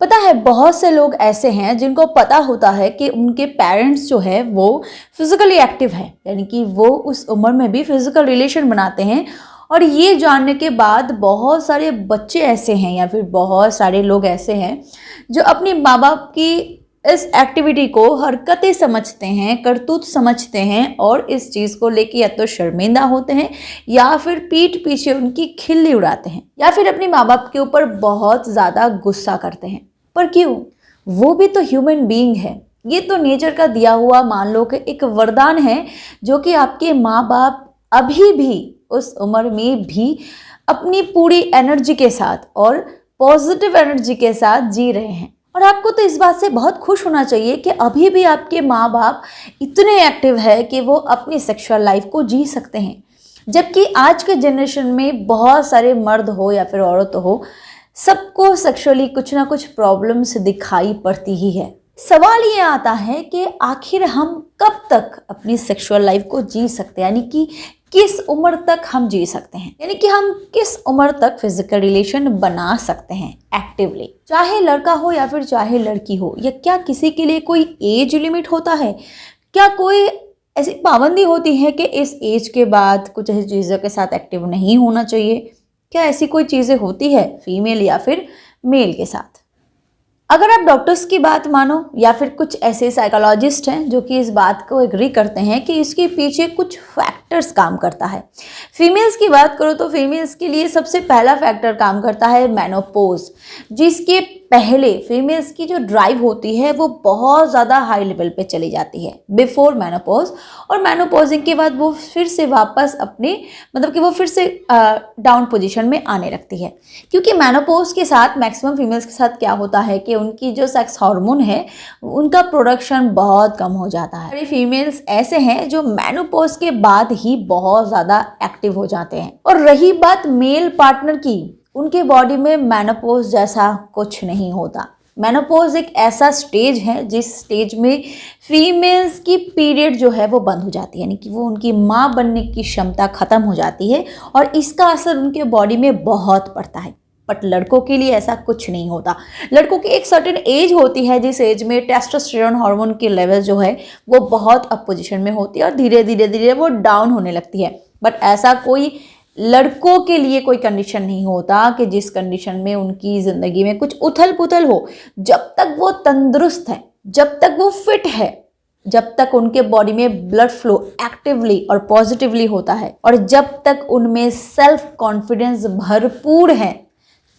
पता है बहुत से लोग ऐसे हैं जिनको पता होता है कि उनके पेरेंट्स जो है वो फिजिकली एक्टिव है, यानी कि वो उस उम्र में भी फिजिकल रिलेशन बनाते हैं। और ये जानने के बाद बहुत सारे बच्चे ऐसे हैं या फिर बहुत सारे लोग ऐसे हैं जो अपने माँ बाप की इस एक्टिविटी को हरकतें समझते हैं, करतूत समझते हैं और इस चीज़ को लेके या तो शर्मिंदा होते हैं या फिर पीठ पीछे उनकी खिल्ली उड़ाते हैं या फिर अपने माँ बाप के ऊपर बहुत ज़्यादा गुस्सा करते हैं। पर क्यों? वो भी तो ह्यूमन बीइंग है। ये तो नेचर का दिया हुआ मान लो कि एक वरदान है जो कि आपके माँ बाप अभी भी उस उम्र में भी अपनी पूरी एनर्जी के साथ और पॉजिटिव एनर्जी के साथ जी रहे हैं। और आपको तो इस बात से बहुत खुश होना चाहिए कि अभी भी आपके माँ बाप इतने एक्टिव है कि वो अपनी सेक्सुअल लाइफ को जी सकते हैं। जबकि आज के जनरेशन में बहुत सारे मर्द हो या फिर औरत हो, सबको सेक्सुअली कुछ ना कुछ प्रॉब्लम्स दिखाई पड़ती ही है। सवाल ये आता है कि आखिर हम कब तक अपनी सेक्सुअल लाइफ को जी सकते हैं, यानी कि किस उम्र तक हम जी सकते हैं, यानी कि हम किस उम्र तक फिजिकल रिलेशन बना सकते हैं एक्टिवली, चाहे लड़का हो या फिर चाहे लड़की हो। या क्या किसी के लिए कोई एज लिमिट होता है? क्या कोई ऐसी पाबंदी होती है कि इस एज के बाद कुछ ऐसी चीज़ों के साथ एक्टिव नहीं होना चाहिए? क्या ऐसी कोई चीज़ें होती है फीमेल या फिर मेल के साथ? अगर आप डॉक्टर्स की बात मानो या फिर कुछ ऐसे साइकोलॉजिस्ट हैं जो कि इस बात को एग्री करते हैं कि इसके पीछे कुछ फैक्टर्स काम करता है। फीमेल्स की बात करो तो फीमेल्स के लिए सबसे पहला फैक्टर काम करता है मेनोपॉज, जिसके पहले फीमेल्स की जो ड्राइव होती है वो बहुत ज़्यादा हाई लेवल पे चली जाती है बिफोर मेनोपॉज। और मेनोपॉजिंग के बाद वो फिर से वापस अपने मतलब कि वो फिर से डाउन पोजीशन में आने लगती है। क्योंकि मेनोपॉज के साथ मैक्सिमम फीमेल्स के साथ क्या होता है कि उनकी जो सेक्स हार्मोन है उनका प्रोडक्शन बहुत कम हो जाता है। ये फीमेल्स ऐसे हैं जो मेनोपॉज के बाद ही बहुत ज़्यादा एक्टिव हो जाते हैं। और रही बात मेल पार्टनर की, उनके बॉडी में मेनोपॉज जैसा कुछ नहीं होता। मेनोपॉज एक ऐसा स्टेज है जिस स्टेज में फीमेल्स की पीरियड जो है वो बंद हो जाती है, यानी कि वो उनकी माँ बनने की क्षमता खत्म हो जाती है और इसका असर उनके बॉडी में बहुत पड़ता है। बट लड़कों के लिए ऐसा कुछ नहीं होता। लड़कों की एक सर्टेन एज होती है जिस एज में टेस्टोस्टेरोन हार्मोन की लेवल जो है वो बहुत अप पोजीशन में होती है और धीरे धीरे वो डाउन होने लगती है। बट ऐसा कोई लड़कों के लिए कोई कंडीशन नहीं होता कि जिस कंडीशन में उनकी ज़िंदगी में कुछ उथल पुथल हो। जब तक वो तंदुरुस्त है, जब तक वो फिट है, जब तक उनके बॉडी में ब्लड फ्लो एक्टिवली और पॉजिटिवली होता है और जब तक उनमें सेल्फ कॉन्फिडेंस भरपूर है,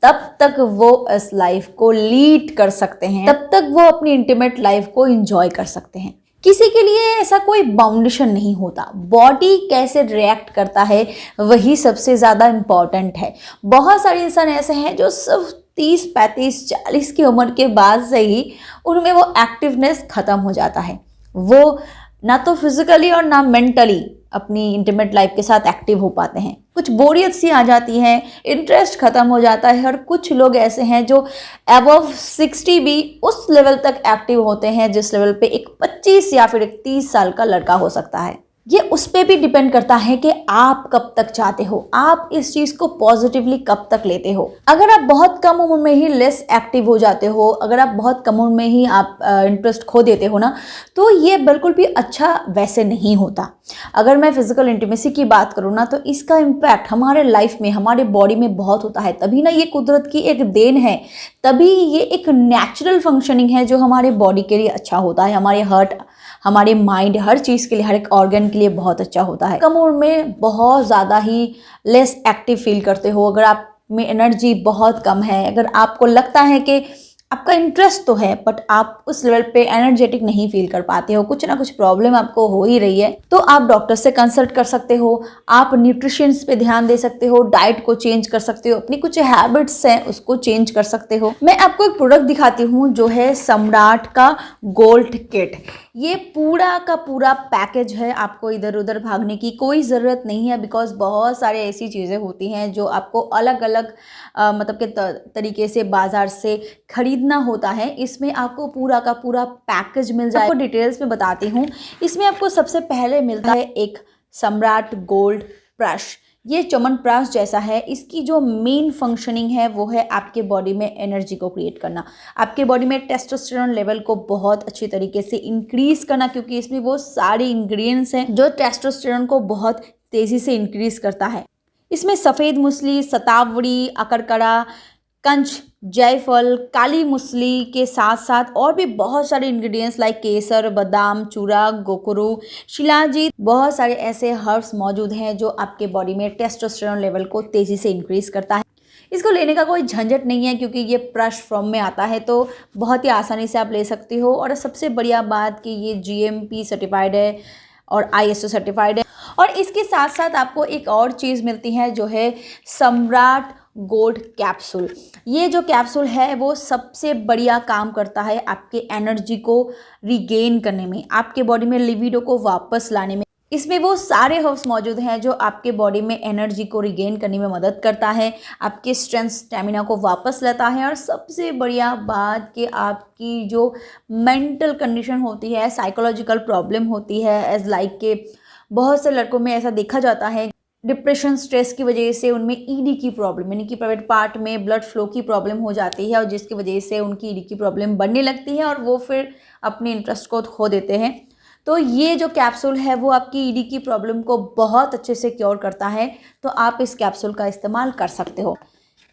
तब तक वो इस लाइफ को लीड कर सकते हैं, तब तक वो अपनी इंटीमेट लाइफ को एंजॉय कर सकते हैं। किसी के लिए ऐसा कोई बाउंडेशन नहीं होता। बॉडी कैसे रिएक्ट करता है वही सबसे ज़्यादा इम्पॉर्टेंट है। बहुत सारे इंसान ऐसे हैं जो सिर्फ 30, 35, 40 की उम्र के बाद से ही उनमें वो एक्टिवनेस ख़त्म हो जाता है। वो ना तो फिजिकली और ना मेंटली अपनी इंटीमेट लाइफ के साथ एक्टिव हो पाते हैं। कुछ बोरियत सी आ जाती है, इंटरेस्ट खत्म हो जाता है। और कुछ लोग ऐसे हैं जो अबव 60 भी उस लेवल तक एक्टिव होते हैं जिस लेवल पे एक 25 या फिर एक 30 साल का लड़का हो सकता है। ये उस पर भी डिपेंड करता है कि आप कब तक चाहते हो, आप इस चीज़ को पॉजिटिवली कब तक लेते हो। अगर आप बहुत कम उम्र में ही लेस एक्टिव हो जाते हो, अगर आप बहुत कम उम्र में ही आप इंटरेस्ट खो देते हो ना, तो ये बिल्कुल भी अच्छा वैसे नहीं होता। अगर मैं फिजिकल इंटीमेसी की बात करूँ ना, तो इसका इम्पैक्ट हमारे लाइफ में, हमारे बॉडी में बहुत होता है। तभी ना ये कुदरत की एक देन है, तभी ये एक नेचुरल फंक्शनिंग है जो हमारे बॉडी के लिए अच्छा होता है। हमारे हार्ट, हमारे माइंड, हर चीज़ के लिए, हर एक ऑर्गन के लिए बहुत अच्छा होता है। कम उम्र में बहुत ज़्यादा ही लेस एक्टिव फील करते हो, अगर आप में एनर्जी बहुत कम है, अगर आपको लगता है कि आपका इंटरेस्ट तो है बट आप उस लेवल पे एनर्जेटिक नहीं फील कर पाते हो, कुछ ना कुछ प्रॉब्लम आपको हो ही रही है, तो आप डॉक्टर से कंसल्ट कर सकते हो। आप न्यूट्रिशंस पे ध्यान दे सकते हो, डाइट को चेंज कर सकते हो, अपनी कुछ हैबिट्स हैं उसको चेंज कर सकते हो। मैं आपको एक प्रोडक्ट दिखाती हूँ जो है सम्राट का गोल्ड किट। ये पूरा का पूरा पैकेज है, आपको इधर उधर भागने की कोई ज़रूरत नहीं है। बिकॉज बहुत सारे ऐसी चीज़ें होती हैं जो आपको अलग अलग मतलब के तरीके से बाज़ार से खरीदना होता है। इसमें आपको पूरा का पूरा पैकेज मिल जाए। आपको डिटेल्स में बताती हूँ। इसमें आपको सबसे पहले मिलता है एक सम्राट गोल्ड ब्रश। ये च्यवनप्राश जैसा है, इसकी जो मेन फंक्शनिंग है वो है आपके बॉडी में एनर्जी को क्रिएट करना, आपके बॉडी में टेस्टोस्टेरोन लेवल को बहुत अच्छी तरीके से इंक्रीज करना, क्योंकि इसमें वो सारे इंग्रेडिएंट्स हैं जो टेस्टोस्टेरोन को बहुत तेज़ी से इंक्रीज करता है। इसमें सफ़ेद मूसली, शतावरी, अकरकरा, कंच, जायफल, काली मूसली के साथ साथ और भी बहुत सारे इंग्रेडिएंट्स लाइक केसर, बादाम, चूरा, गोकरू, शिलाजीत, बहुत सारे ऐसे हर्ब्स मौजूद हैं जो आपके बॉडी में टेस्टोस्टेरोन लेवल को तेज़ी से इंक्रीज करता है। इसको लेने का कोई झंझट नहीं है क्योंकि ये ब्रश फॉर्म में आता है, तो बहुत ही आसानी से आप ले सकते हो। और सबसे बढ़िया बात कि ये GMP सर्टिफाइड है और ISO सर्टिफाइड है। और इसके साथ साथ आपको एक और चीज़ मिलती है जो है सम्राट गोल्ड कैप्सूल। ये जो कैप्सूल है वो सबसे बढ़िया काम करता है आपके एनर्जी को रिगेन करने में, आपके बॉडी में लिबिडो को वापस लाने में। इसमें वो सारे हर्ब्स मौजूद हैं जो आपके बॉडी में एनर्जी को रिगेन करने में मदद करता है, आपके स्ट्रेंथ स्टेमिना को वापस लाता है। और सबसे बढ़िया बात कि आपकी जो मेंटल कंडीशन होती है, साइकोलॉजिकल प्रॉब्लम होती है, एज लाइक के बहुत से लड़कों में ऐसा देखा जाता है डिप्रेशन, स्ट्रेस की वजह से उनमें ED की प्रॉब्लम यानी कि प्राइवेट पार्ट में ब्लड फ्लो की प्रॉब्लम हो जाती है और जिसकी वजह से उनकी ED की प्रॉब्लम बढ़ने लगती है और वो फिर अपने इंटरेस्ट को खो देते हैं। तो ये जो कैप्सूल है वो आपकी ED की प्रॉब्लम को बहुत अच्छे से क्योर करता है, तो आप इस कैप्सूल का इस्तेमाल कर सकते हो।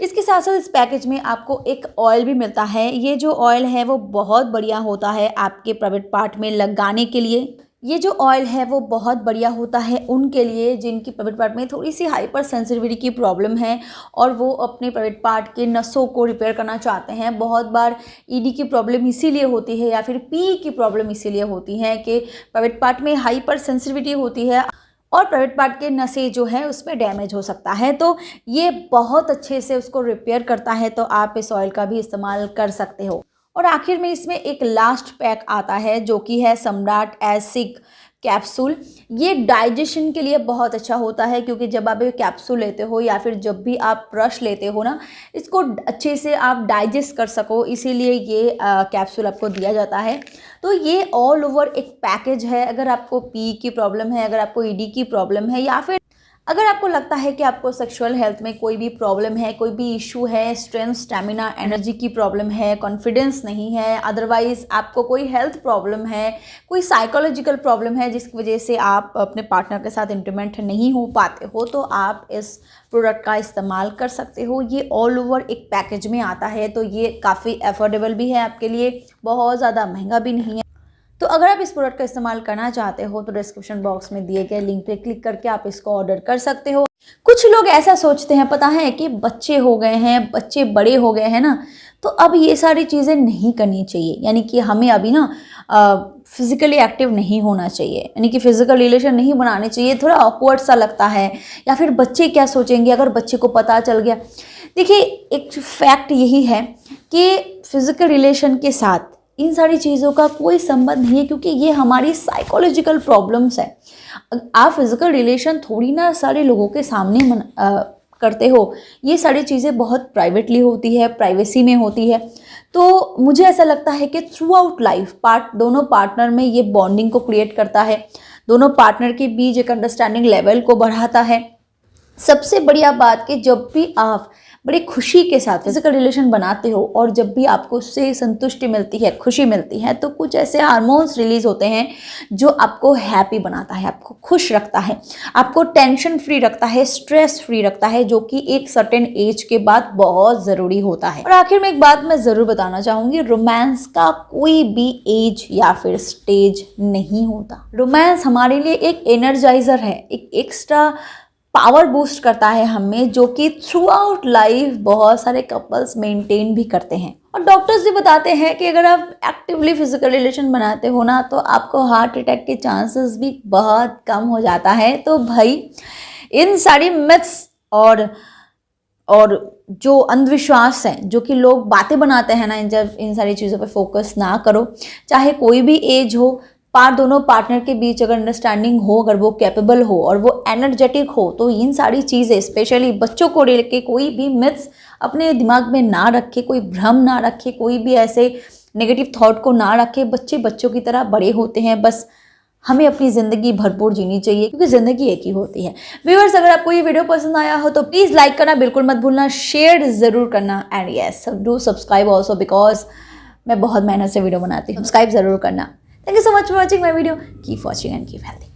इसके साथ साथ इस पैकेज में आपको एक ऑयल भी मिलता है। ये जो ऑयल है वो बहुत बढ़िया होता है आपके प्राइवेट पार्ट में लगाने के लिए। ये जो ऑयल है वो बहुत बढ़िया होता है उनके लिए जिनकी प्राइवेट पार्ट में थोड़ी सी हाइपर सेंसिटिविटी की प्रॉब्लम है और वो अपने प्राइवेट पार्ट के नसों को रिपेयर करना चाहते हैं। बहुत बार ED की प्रॉब्लम इसीलिए होती है या फिर PE की प्रॉब्लम इसीलिए होती है कि प्राइवेट पार्ट में हाइपर सेंसिटिविटी होती है और प्राइवेट पार्ट के नसें जो है उसमें डैमेज हो सकता है, तो ये बहुत अच्छे से उसको रिपेयर करता है। तो आप इस ऑयल का भी इस्तेमाल कर सकते हो। और आखिर में इसमें एक लास्ट पैक आता है जो कि है सम्राट एसिक कैप्सूल। ये डाइजेशन के लिए बहुत अच्छा होता है क्योंकि जब आप ये कैप्सूल लेते हो या फिर जब भी आप ब्रश लेते हो ना, इसको अच्छे से आप डाइजेस्ट कर सको, इसीलिए ये कैप्सूल आपको दिया जाता है। तो ये ऑल ओवर एक पैकेज है। अगर आपको PE की प्रॉब्लम है, अगर आपको ED की प्रॉब्लम है या फिर अगर आपको लगता है कि आपको सेक्सुअल हेल्थ में कोई भी प्रॉब्लम है, कोई भी इशू है, स्ट्रेंथ, स्टैमिना, एनर्जी की प्रॉब्लम है, कॉन्फिडेंस नहीं है, अदरवाइज़ आपको कोई हेल्थ प्रॉब्लम है, कोई साइकोलॉजिकल प्रॉब्लम है जिसकी वजह से आप अपने पार्टनर के साथ इंटीमेट नहीं हो पाते हो, तो आप इस प्रोडक्ट का इस्तेमाल कर सकते हो। ये ऑल ओवर एक पैकेज में आता है, तो ये काफ़ी अफोर्डेबल भी है आपके लिए, बहुत ज़्यादा महंगा भी नहीं है। तो अगर आप इस प्रोडक्ट का इस्तेमाल करना चाहते हो तो डिस्क्रिप्शन बॉक्स में दिए गए लिंक पे क्लिक करके आप इसको ऑर्डर कर सकते हो। कुछ लोग ऐसा सोचते हैं, पता है कि बच्चे हो गए हैं, बच्चे बड़े हो गए हैं ना, तो अब ये सारी चीज़ें नहीं करनी चाहिए, यानी कि हमें अभी ना फिज़िकली एक्टिव नहीं होना चाहिए, यानी कि फ़िज़िकल रिलेशन नहीं बनाने चाहिए। थोड़ा ऑकवर्ड सा लगता है या फिर बच्चे क्या सोचेंगे अगर बच्चे को पता चल गया। देखिए, एक फैक्ट यही है कि फ़िज़िकल रिलेशन के साथ इन सारी चीज़ों का कोई संबंध नहीं है क्योंकि ये हमारी साइकोलॉजिकल प्रॉब्लम्स है। आप फिज़िकल रिलेशन थोड़ी ना सारे लोगों के सामने करते हो, ये सारी चीज़ें बहुत प्राइवेटली होती है, प्राइवेसी में होती है। तो मुझे ऐसा लगता है कि थ्रू आउट लाइफ दोनों पार्टनर में ये बॉन्डिंग को क्रिएट करता है, दोनों पार्टनर के बीच एक अंडरस्टैंडिंग लेवल को बढ़ाता है। सबसे बढ़िया बात कि जब भी आप बड़ी खुशी के साथ फिजिकल रिलेशन बनाते हो और जब भी आपको उससे संतुष्टि मिलती है, खुशी मिलती है, तो कुछ ऐसे हार्मोन्स रिलीज होते हैं जो आपको हैप्पी बनाता है, आपको खुश रखता है, आपको टेंशन फ्री रखता है, स्ट्रेस फ्री रखता है, जो कि एक सर्टेन एज के बाद बहुत ज़रूरी होता है। और आखिर में एक बात मैं ज़रूर बताना चाहूँगी, रोमांस का कोई भी एज या फिर स्टेज नहीं होता। रोमांस हमारे लिए एक एनर्जाइजर है, एक एक्स्ट्रा पावर बूस्ट करता है हमें, जो कि थ्रू आउट लाइफ बहुत सारे कपल्स मेंटेन भी करते हैं। और डॉक्टर्स भी बताते हैं कि अगर आप एक्टिवली फिजिकल रिलेशन बनाते हो ना, तो आपको हार्ट अटैक के चांसेस भी बहुत कम हो जाता है। तो भाई, इन सारी मिथ्स और जो अंधविश्वास हैं, जो कि लोग बातें बनाते हैं ना, जब इन सारी चीज़ों पे फोकस ना करो। चाहे कोई भी एज हो, दोनों पार्टनर के बीच अगर अंडरस्टैंडिंग हो, अगर वो कैपेबल हो और वो एनर्जेटिक हो, तो इन सारी चीज़ें, स्पेशली बच्चों को लेके कोई भी मिथ्स अपने दिमाग में ना रखे, कोई भ्रम ना रखे, कोई भी ऐसे नेगेटिव थॉट को ना रखे। बच्चे बच्चों की तरह बड़े होते हैं, बस हमें अपनी ज़िंदगी भरपूर जीनी चाहिए क्योंकि ज़िंदगी एक ही होती है। व्यूअर्स, अगर आपको ये वीडियो पसंद आया हो तो प्लीज़ लाइक करना बिल्कुल मत भूलना, शेयर ज़रूर करना and yes do subscribe also because मैं बहुत मेहनत से वीडियो बनाती हूँ। सब्सक्राइब ज़रूर करना। Thank you so much for watching my video. Keep watching and keep healthy.